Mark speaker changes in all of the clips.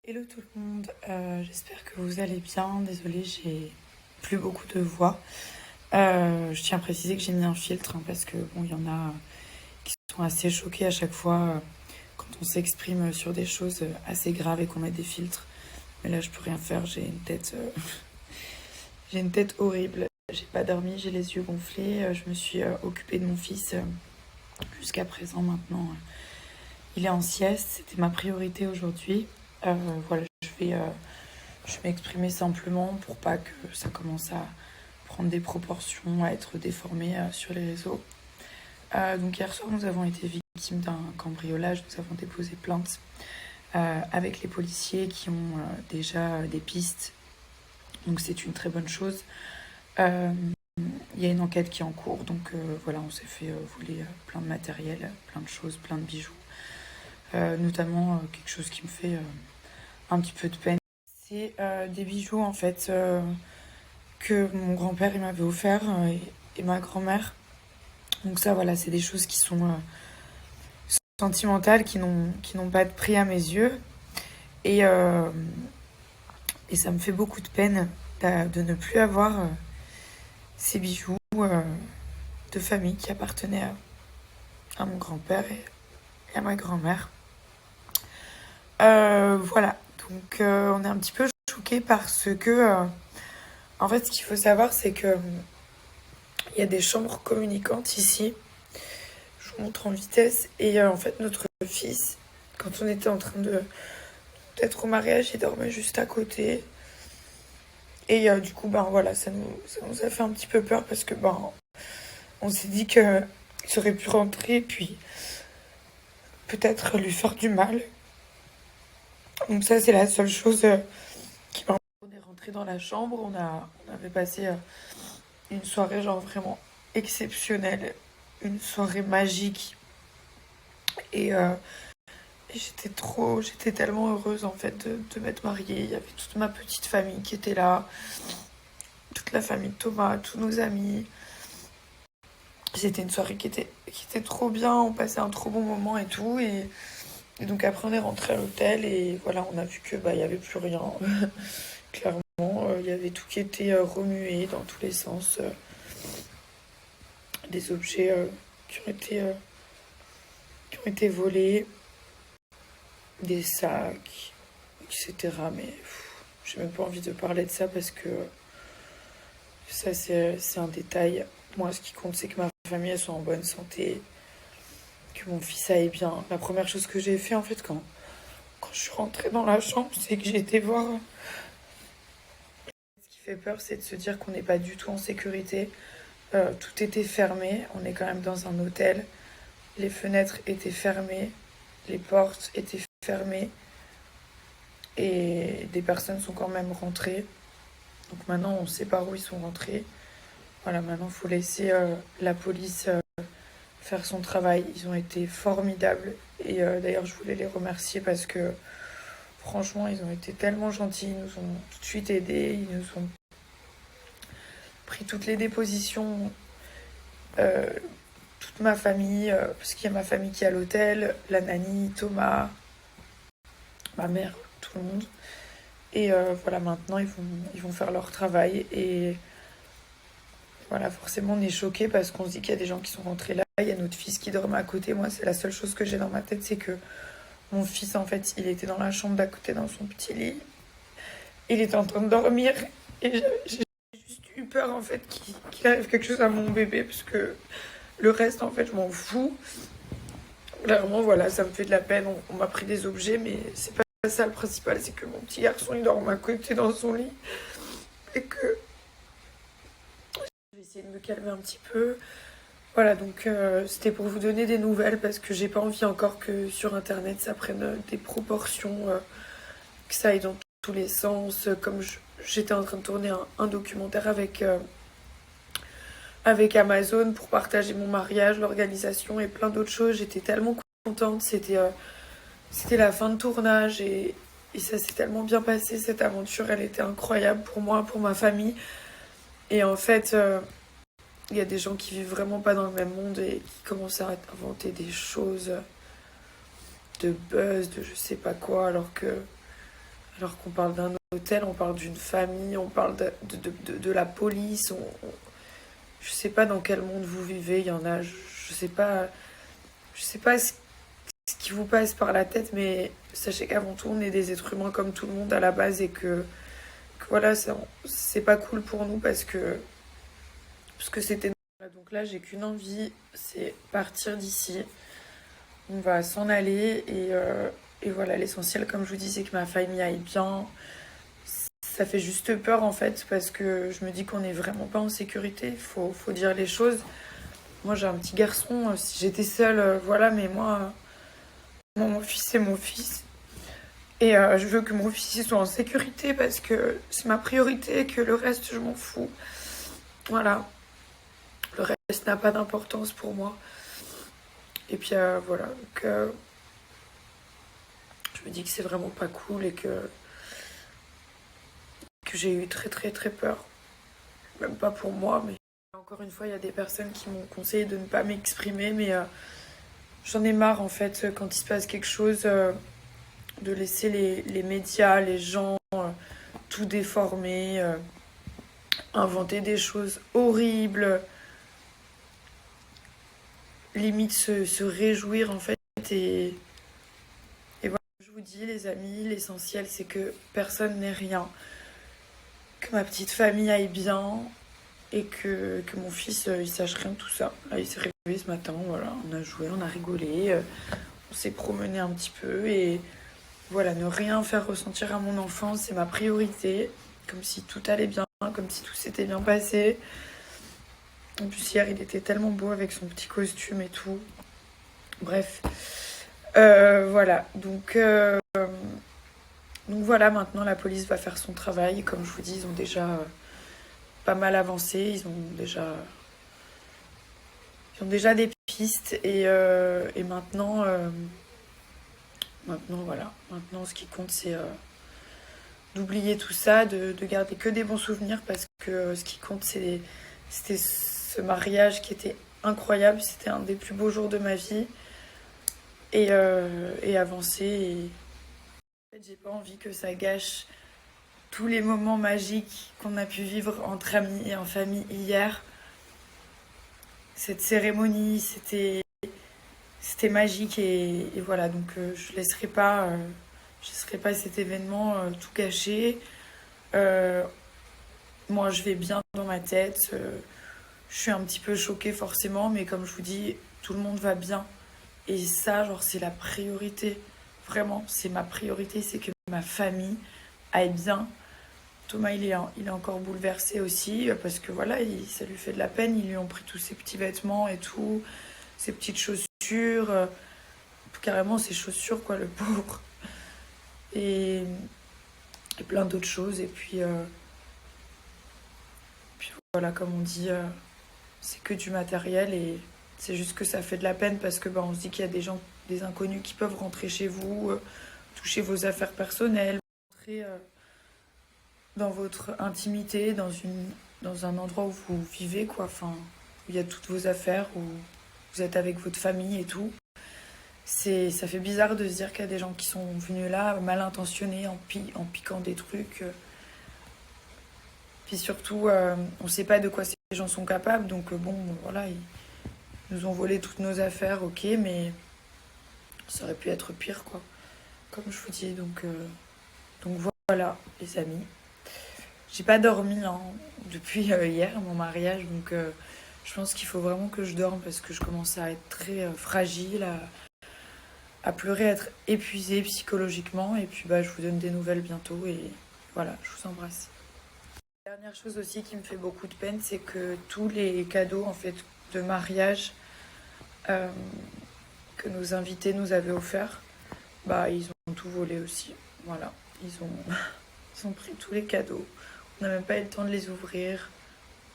Speaker 1: Hello tout le monde, j'espère que vous allez bien. Désolée, j'ai plus beaucoup de voix. Je tiens à préciser que j'ai mis un filtre parce que bon, il y en a qui sont assez choqués à chaque fois quand on s'exprime sur des choses assez graves et qu'on met des filtres. Mais là, je peux rien faire, j'ai une tête, j'ai une tête horrible. J'ai pas dormi, j'ai les yeux gonflés. Je me suis occupée de mon fils jusqu'à présent. Maintenant, il est en sieste. C'était ma priorité aujourd'hui. Voilà, je vais m'exprimer simplement pour pas que ça commence à prendre des proportions, à être déformé sur les réseaux. Donc hier soir, nous avons été victimes d'un cambriolage. Nous avons déposé plainte avec les policiers qui ont déjà des pistes. Donc c'est une très bonne chose. Il y a une enquête qui est en cours. Donc voilà, on s'est fait voler plein de matériel, plein de choses, plein de bijoux. Notamment quelque chose qui me fait un petit peu de peine. C'est des bijoux en fait que mon grand-père il m'avait offert et ma grand-mère. Donc ça voilà, c'est des choses qui sont sentimentales, qui n'ont pas de prix à mes yeux. Et, euh, et ça me fait beaucoup de peine de ne plus avoir ces bijoux de famille qui appartenaient à mon grand-père et à ma grand-mère. Voilà, donc on est un petit peu choqués parce que en fait ce qu'il faut savoir c'est que il y a des chambres communicantes ici. Je vous montre en vitesse. Et en fait, notre fils, quand on était en train d'être au mariage, il dormait juste à côté. Et du coup, ben voilà, ça nous a fait un petit peu peur parce que ben on s'est dit qu'il aurait pu rentrer puis peut-être lui faire du mal. Donc ça, c'est la seule chose qui m'a... On est rentré dans la chambre, on avait passé une soirée genre vraiment exceptionnelle, une soirée magique. Et j'étais tellement heureuse en fait de m'être mariée. Il y avait toute ma petite famille qui était là, toute la famille de Thomas, tous nos amis. C'était une soirée qui était trop bien, on passait un trop bon moment et tout. Et donc après on est rentré à l'hôtel et voilà, on a vu que bah il y avait plus rien. Clairement, il y avait tout qui était remué dans tous les sens. Des objets qui ont été volés, des sacs, etc. Mais j'ai même pas envie de parler de ça parce que ça, c'est un détail. Moi, ce qui compte, c'est que ma famille, elle soit en bonne santé, que mon fils aille bien. La première chose que j'ai fait, en fait, quand je suis rentrée dans la chambre, c'est que j'ai été voir. Ce qui fait peur, c'est de se dire qu'on n'est pas du tout en sécurité. Tout était fermé. On est quand même dans un hôtel. Les fenêtres étaient fermées. Les portes étaient fermées. Et des personnes sont quand même rentrées. Donc maintenant, on sait par où ils sont rentrés. Voilà, maintenant, il faut laisser la police faire son travail. Ils ont été formidables. Et d'ailleurs, je voulais les remercier parce que franchement, ils ont été tellement gentils. Ils nous ont tout de suite aidés. Ils nous ont pris toutes les dépositions. Euh, Toute ma famille, parce qu'il y a ma famille qui est à l'hôtel, la nanny, Thomas, ma mère, tout le monde. Et voilà, maintenant, ils vont faire leur travail. Et voilà, forcément, on est choqués parce qu'on se dit qu'il y a des gens qui sont rentrés là. Il y a notre fils qui dormait à côté. Moi, c'est la seule chose que j'ai dans ma tête, c'est que mon fils, en fait, il était dans la chambre d'à côté, dans son petit lit. Il était en train de dormir. Et j'ai juste eu peur, en fait, qu'il arrive quelque chose à mon bébé, parce que le reste, en fait, je m'en fous. Clairement, voilà, ça me fait de la peine. On m'a pris des objets, mais c'est pas ça le principal. C'est que mon petit garçon, il dort à côté dans son lit. Et que je vais essayer de me calmer un petit peu. Voilà, donc c'était pour vous donner des nouvelles parce que j'ai pas envie encore que sur internet ça prenne des proportions, que ça aille dans tous les sens. Comme j'étais en train de tourner un documentaire avec Amazon pour partager mon mariage, l'organisation et plein d'autres choses, j'étais tellement contente. C'était la fin de tournage et ça s'est tellement bien passé. Cette aventure, elle était incroyable pour moi, pour ma famille. Et en fait, il y a des gens qui vivent vraiment pas dans le même monde et qui commencent à inventer des choses de buzz, de je sais pas quoi, alors que Alors qu'on parle d'un hôtel, on parle d'une famille, on parle de la police. Je sais pas dans quel monde vous vivez. Il y en a, je sais pas ce qui vous passe par la tête, mais sachez qu'avant tout, on est des êtres humains comme tout le monde à la base et que voilà, c'est pas cool pour nous parce que c'était. Donc là, j'ai qu'une envie, c'est partir d'ici. On va s'en aller et voilà, l'essentiel, comme je vous dis, c'est que ma famille aille bien. Ça fait juste peur en fait parce que je me dis qu'on n'est vraiment pas en sécurité. Faut dire les choses. Moi, j'ai un petit garçon. Si j'étais seule, voilà, mais moi, mon fils, c'est mon fils. Et je veux que mon fils soit en sécurité parce que c'est ma priorité et que le reste, je m'en fous. Voilà. Le reste n'a pas d'importance pour moi. Et puis voilà. Donc, je me dis que c'est vraiment pas cool et que j'ai eu très très très peur. Même pas pour moi, mais encore une fois, il y a des personnes qui m'ont conseillé de ne pas m'exprimer, mais j'en ai marre en fait quand il se passe quelque chose de laisser les médias, les gens tout déformer, inventer des choses horribles, limite se réjouir en fait. Et voilà, je vous dis les amis, l'essentiel c'est que personne n'ait rien, que ma petite famille aille bien et que mon fils il sache rien de tout ça. Là il s'est réveillé ce matin, voilà, on a joué, on a rigolé, on s'est promené un petit peu et voilà, ne rien faire ressentir à mon enfant, c'est ma priorité, comme si tout allait bien, comme si tout s'était bien passé. En plus hier il était tellement beau avec son petit costume et tout. Bref, voilà, donc voilà, maintenant la police va faire son travail. Comme je vous dis, ils ont déjà pas mal avancé. Ils ont déjà des pistes. Et maintenant, voilà. Maintenant, ce qui compte, c'est d'oublier tout ça, de garder que des bons souvenirs. Parce que ce qui compte, c'était ce mariage qui était incroyable. C'était un des plus beaux jours de ma vie. Et avancer. En fait, j'ai pas envie que ça gâche tous les moments magiques qu'on a pu vivre entre amis et en famille hier. Cette cérémonie, c'était magique et voilà. Donc je laisserai pas cet événement tout gâcher. Euh, Moi, je vais bien dans ma tête. Je suis un petit peu choquée forcément, mais comme je vous dis, tout le monde va bien. Et ça, genre, c'est la priorité. Vraiment, c'est ma priorité, c'est que ma famille aille bien. Thomas, il est encore bouleversé aussi, parce que voilà, ça lui fait de la peine. Ils lui ont pris tous ses petits vêtements et tout, ses petites chaussures, carrément ses chaussures, quoi, le pauvre. Et, et plein d'autres choses. Puis voilà, comme on dit, c'est que du matériel et c'est juste que ça fait de la peine parce que bah, on se dit qu'il y a des gens, des inconnus qui peuvent rentrer chez vous, toucher vos affaires personnelles, rentrer dans votre intimité, dans un endroit où vous vivez, quoi, enfin, où il y a toutes vos affaires, où vous êtes avec votre famille et tout. Ça fait bizarre de se dire qu'il y a des gens qui sont venus là, mal intentionnés, en piquant des trucs. Puis surtout, on ne sait pas de quoi ces gens sont capables, donc bon, voilà, ils nous ont volé toutes nos affaires, ok, mais ça aurait pu être pire, quoi, comme je vous dis, donc voilà, les amis. J'ai pas dormi hein, depuis hier, mon mariage, donc je pense qu'il faut vraiment que je dorme parce que je commence à être très fragile, à pleurer, à être épuisée psychologiquement. Et puis bah, je vous donne des nouvelles bientôt et voilà, je vous embrasse. Dernière chose aussi qui me fait beaucoup de peine, c'est que tous les cadeaux en fait de mariage euh, que nos invités nous avaient offerts, bah ils ont tout volé aussi. Voilà, ils ont pris tous les cadeaux. On n'a même pas eu le temps de les ouvrir.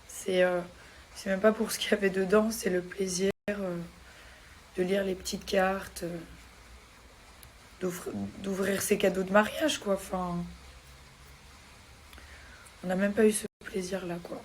Speaker 1: C'est même pas pour ce qu'il y avait dedans, c'est le plaisir de lire les petites cartes, d'ouvrir ces cadeaux de mariage, quoi. Enfin, on n'a même pas eu ce plaisir-là, quoi.